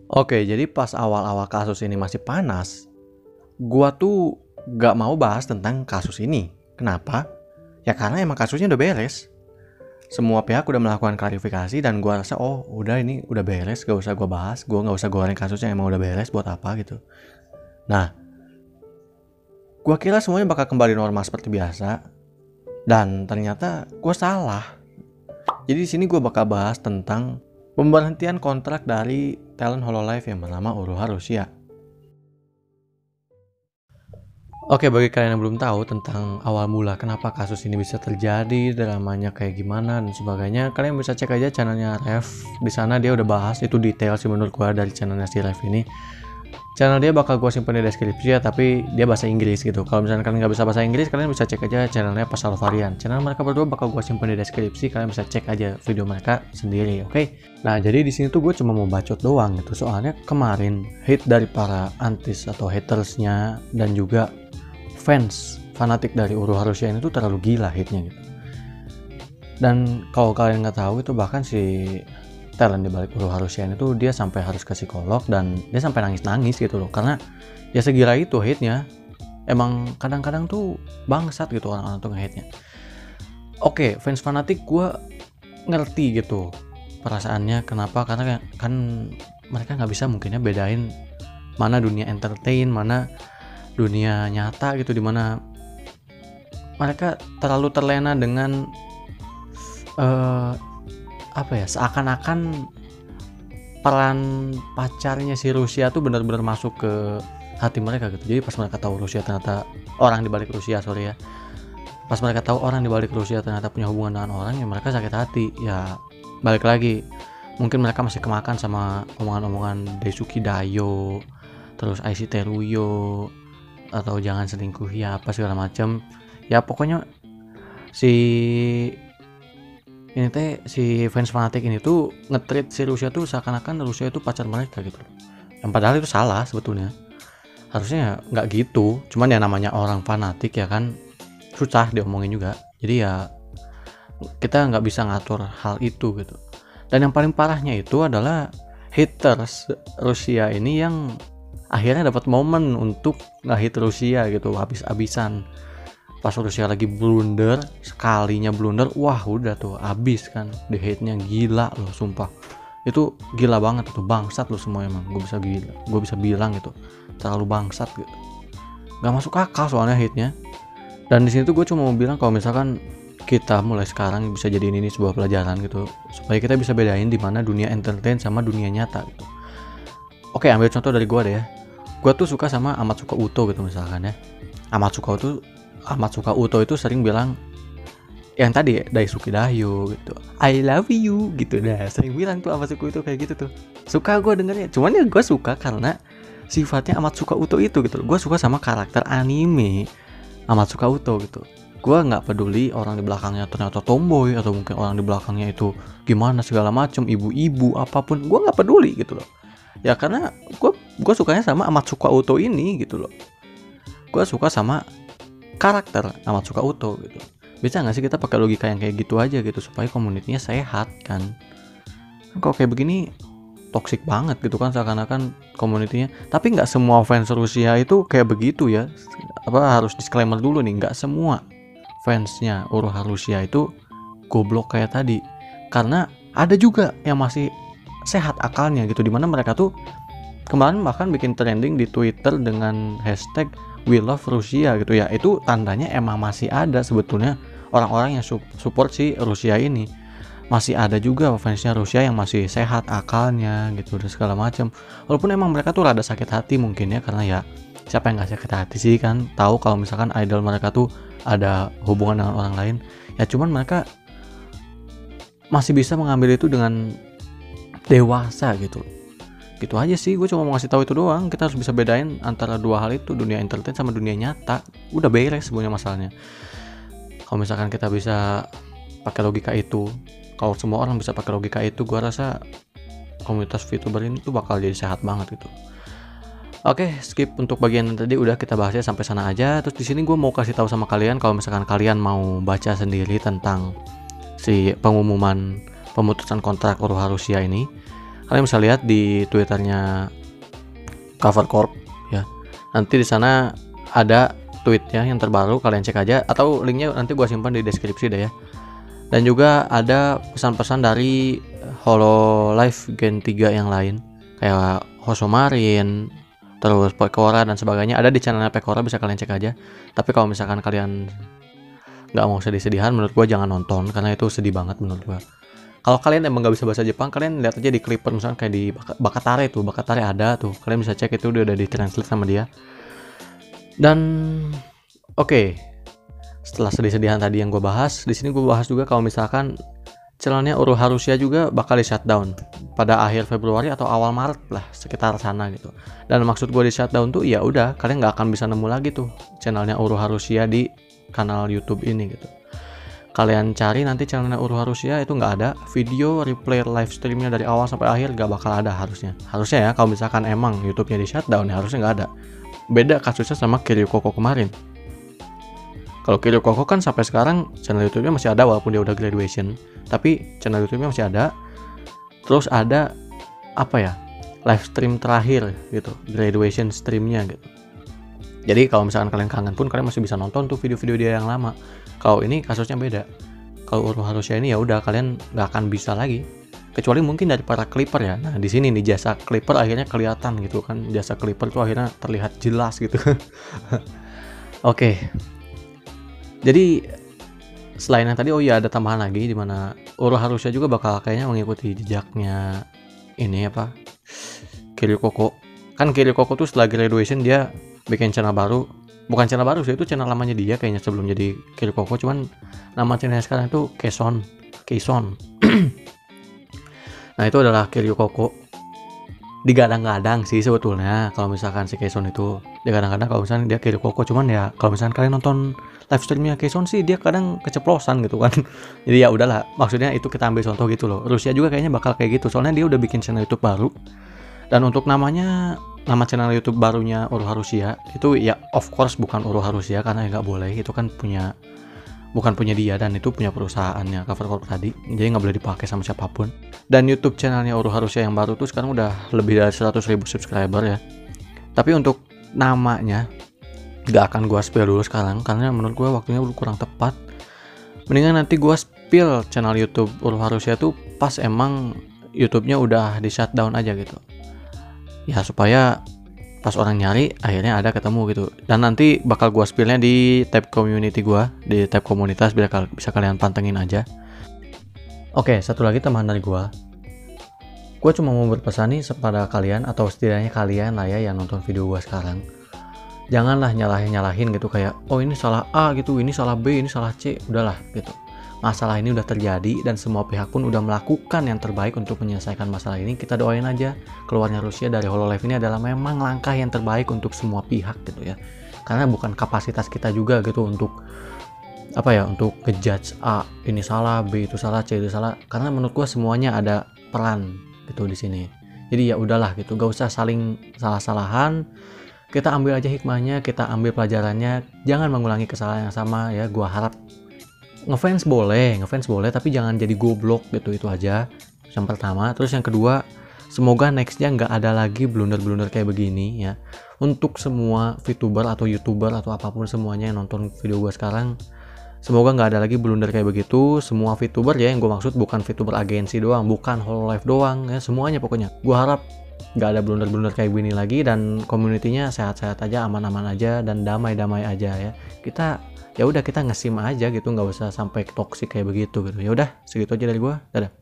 Oke, jadi pas awal-awal kasus ini masih panas, gua tuh gak mau bahas tentang kasus ini. Kenapa? Ya karena emang kasusnya udah beres. Semua pihak udah melakukan klarifikasi dan gua rasa udah ini udah beres, gak usah gua bahas. Gua gak usah goreng kasusnya, emang udah beres, buat apa gitu. Nah, gua kira semuanya bakal kembali normal seperti biasa. Dan ternyata gua salah. Jadi di sini gua bakal bahas tentang pemberhentian kontrak dari talent Hololive yang bernama Uruha Rusia. Oke, bagi kalian yang belum tahu tentang awal mula kenapa kasus ini bisa terjadi, dramanya kayak gimana dan sebagainya, kalian bisa cek aja channelnya Ref. Di sana dia udah bahas itu detail sih menurut gua dari channelnya si Ref ini. Channel dia bakal gua simpen di deskripsi ya, tapi dia bahasa Inggris gitu. Kalau misalnya kalian nggak bisa bahasa Inggris, kalian bisa cek aja channelnya Pasal Varian. Channel mereka berdua bakal gua simpen di deskripsi, kalian bisa cek aja video mereka sendiri, oke? Nah, jadi di sini tuh gue cuma mau bacot doang gitu. Soalnya kemarin hate dari para antis atau hatersnya dan juga fans fanatik dari Uruha Rusia ini tuh terlalu gila hate-nya gitu. Dan kalau kalian nggak tahu itu bahkan si talent di balik Uruha Rusia ini tuh dia sampai harus ke psikolog dan dia sampai nangis-nangis gitu loh, karena ya segila itu hate-nya. Emang kadang-kadang tuh bangsat gitu orang-orang tuh nge-hate-nya. Oke, fans fanatik gue ngerti gitu perasaannya, kenapa, karena kan mereka nggak bisa mungkinnya bedain mana dunia entertain, mana dunia nyata gitu, dimana mereka terlalu terlena dengan seakan-akan peran pacarnya si Rusia tuh benar-benar masuk ke hati mereka gitu. Jadi pas mereka tahu Rusia ternyata orang di balik Rusia, pas mereka tahu orang di balik Rusia ternyata punya hubungan dengan orang, ya mereka sakit hati. Ya balik lagi, mungkin mereka masih kemakan sama omongan-omongan Daisuki Dayo, terus Aishi Teruyo, atau jangan selingkuhi apa segala macam. Ya pokoknya si fans fanatik ini tuh nge-treat si Rusia tuh seakan-akan Rusia itu pacar mereka gitu. Yang padahal itu salah sebetulnya. Harusnya nggak gitu. Cuman ya namanya orang fanatik ya kan, susah diomongin juga. Jadi ya kita nggak bisa ngatur hal itu gitu. Dan yang paling parahnya itu adalah haters Rusia ini yang akhirnya dapat momen untuk nge-hate Rusia gitu habis-habisan. Pas Rusia lagi blunder, sekalinya blunder, wah udah tuh abis kan, di hate-nya gila loh, sumpah. Itu gila banget tuh, bangsat loh semua emang. Gue bisa bilang gitu, terlalu bangsat gitu. Gak masuk akal soalnya hate-nya. Dan di sini tuh gue cuma mau bilang kalau misalkan kita mulai sekarang bisa jadiin ini sebuah pelajaran gitu, supaya kita bisa bedain di mana dunia entertain sama dunia nyata gitu. Oke, ambil contoh dari gue deh ya. Gue tuh suka sama Amatsuka Uto gitu misalkan ya. Amatsuka Uto itu sering bilang yang tadi Daisuke Dayo gitu, I love you gitu. Nah, sering bilang tuh Amatsuka Uto kayak gitu tuh. Suka gue dengernya. Cuman ya gue suka karena sifatnya Amatsuka Uto itu gitu. Gue suka sama karakter anime Amatsuka Uto gitu. Gue nggak peduli orang di belakangnya ternyata tomboy atau mungkin orang di belakangnya itu gimana segala macem, ibu-ibu apapun, gue nggak peduli gitu loh. Ya karena gue sukanya sama Amatsuka Uto ini gitu loh. Gue suka sama karakter Amatsuka Uto gitu. Bisa nggak sih kita pakai logika yang kayak gitu aja gitu supaya komunitasnya sehat kan? Kalau kayak begini toksik banget gitu kan, seakan-akan komunitasnya. Tapi nggak semua fans Rusia itu kayak begitu ya. Harus disclaimer dulu nih, nggak semua fansnya Uruha Rusia itu goblok kayak tadi. Karena ada juga yang masih sehat akalnya gitu, dimana mereka tuh kemarin bahkan bikin trending di Twitter dengan hashtag We Love Rusia gitu ya. Itu tandanya emang masih ada sebetulnya orang-orang yang support si Rusia ini. Masih ada juga fansnya Rusia yang masih sehat akalnya gitu dan segala macam. Walaupun emang mereka tuh rada sakit hati mungkin ya, karena ya siapa yang gak sakit hati sih kan, tahu kalau misalkan idol mereka tuh ada hubungan dengan orang lain. Ya cuman mereka masih bisa mengambil itu dengan dewasa gitu. Gitu aja sih, gue cuma mau ngasih tahu itu doang. Kita harus bisa bedain antara dua hal itu, dunia entertain sama dunia nyata. Udah beres sebenarnya masalahnya. Kalau misalkan kita bisa pakai logika itu, kalau semua orang bisa pakai logika itu, gue rasa komunitas VTuber ini tuh bakal jadi sehat banget gitu. Oke, skip untuk bagian tadi, udah kita bahasnya sampai sana aja. Terus di sini gue mau kasih tahu sama kalian kalau misalkan kalian mau baca sendiri tentang si pengumuman pemutusan kontrak Uruha Rusia ini, Kalian bisa lihat di Twitternya Cover Corp ya. Nanti di sana ada tweetnya yang terbaru, kalian cek aja, atau linknya nanti gua simpan di deskripsi deh ya. Dan juga ada pesan-pesan dari Hololive Gen 3 yang lain kayak Hosomarin, terus Pekora dan sebagainya, ada di channelnya Pekora, bisa kalian cek aja. Tapi kalau misalkan kalian nggak mau sedih-sedihan, menurut gua jangan nonton karena itu sedih banget menurut gua. Kalau kalian emang nggak bisa bahasa Jepang, kalian lihat aja di Clipper, misalnya kayak di Bakatare tuh, Bakatare ada tuh, kalian bisa cek itu udah ditranslate sama dia. Dan oke, setelah sedih-sedihan tadi yang gue bahas, di sini gue bahas juga kalau misalkan channelnya Uruharusia juga bakal di shutdown pada akhir Februari atau awal Maret lah, sekitar sana gitu. Dan maksud gue di shutdown tuh ya udah, kalian nggak akan bisa nemu lagi tuh channelnya Uruharusia di kanal YouTube ini gitu. Kalian cari nanti channelnya Uruharusia, itu nggak ada video replay live streamnya dari awal sampai akhir, nggak bakal ada harusnya ya. Kalau misalkan emang YouTube-nya di shutdown ya harusnya nggak ada. Beda kasusnya sama Kiryu Koko kemarin. Kalau Kiryu Koko kan sampai sekarang channel YouTube-nya masih ada walaupun dia udah graduation, tapi channel YouTube-nya masih ada. Terus ada apa ya, live stream terakhir gitu, graduation streamnya gitu. Jadi kalau misalkan kalian kangen pun kalian masih bisa nonton tuh video-video dia yang lama. Kalau ini kasusnya beda. Kalau Uruharusia ini ya udah, kalian nggak akan bisa lagi. Kecuali mungkin dari para clipper ya. Nah di sini nih jasa clipper akhirnya kelihatan gitu kan. Jasa clipper tuh akhirnya terlihat jelas gitu. Oke. Jadi selain yang tadi, oh iya ada tambahan lagi di mana Uruharusia juga bakal kayaknya mengikuti jejaknya ini apa, Kiryu Koko. Kan Kiryu Koko tuh setelah graduation dia bikin channel baru. Bukan channel baru sih, itu channel lamanya dia kayaknya sebelum jadi Kiryu Koko, cuman nama channelnya sekarang itu Keison. Nah itu adalah Kiryu Koko. Digadang-gadang sih sebetulnya kalau misalkan si Keison itu digadang-gadang kalau misalkan dia Kiryu Koko, cuman ya kalau misalkan kalian nonton live streamnya Keison sih dia kadang keceplosan gitu kan. Jadi ya udahlah, maksudnya itu kita ambil contoh gitu loh. Rusia juga kayaknya bakal kayak gitu, soalnya dia udah bikin channel YouTube baru. Dan untuk nama channel YouTube barunya Uruharusia itu ya of course bukan Uruharusia karena ya nggak boleh, itu kan bukan punya dia dan itu punya perusahaannya Cover Corp tadi, jadi nggak boleh dipakai sama siapapun. Dan YouTube channelnya Uruharusia yang baru tuh sekarang udah lebih dari 100.000 subscriber ya. Tapi untuk namanya nggak akan gua spill dulu sekarang karena menurut gua waktunya udah kurang tepat. Mendingan nanti gua spill channel YouTube Uruharusia tuh pas emang YouTube-nya udah di shutdown aja gitu. Ya supaya pas orang nyari akhirnya ada ketemu gitu. Dan nanti bakal gua spillnya di tab community gua, di tab komunitas, biar bisa kalian pantengin aja. Oke, satu lagi tambahan dari gua cuma mau berpesan nih kepada kalian, atau setidaknya kalian lah ya yang nonton video gua sekarang, janganlah nyalahin gitu kayak oh ini salah A gitu, ini salah B, ini salah C. Udahlah gitu, masalah ini udah terjadi dan semua pihak pun udah melakukan yang terbaik untuk menyelesaikan masalah ini. Kita doain aja keluarnya Rusia dari Hololive ini adalah memang langkah yang terbaik untuk semua pihak gitu ya. Karena bukan kapasitas kita juga gitu untuk apa ya, untuk ngejudge A ini salah, B itu salah, C itu salah. Karena menurut gua semuanya ada peran gitu di sini. Jadi ya udahlah gitu, gak usah saling salah-salahan. Kita ambil aja hikmahnya, kita ambil pelajarannya, jangan mengulangi kesalahan yang sama ya. Gua harap ngefans boleh, tapi jangan jadi goblok gitu, itu aja yang pertama. Terus yang kedua, semoga nextnya nggak ada lagi blunder-blunder kayak begini ya. Untuk semua VTuber atau YouTuber atau apapun semuanya yang nonton video gue sekarang, semoga nggak ada lagi blunder kayak begitu. Semua VTuber ya, yang gue maksud bukan VTuber agensi doang, bukan Hololive doang ya, semuanya pokoknya. Gue harap nggak ada blunder-blunder kayak begini lagi, dan community-nya sehat-sehat aja, aman-aman aja, dan damai-damai aja ya. Kita ya udah, kita ngesim aja gitu, nggak usah sampai toksik kayak begitu gitu. Ya udah, segitu aja dari gua. Dadah.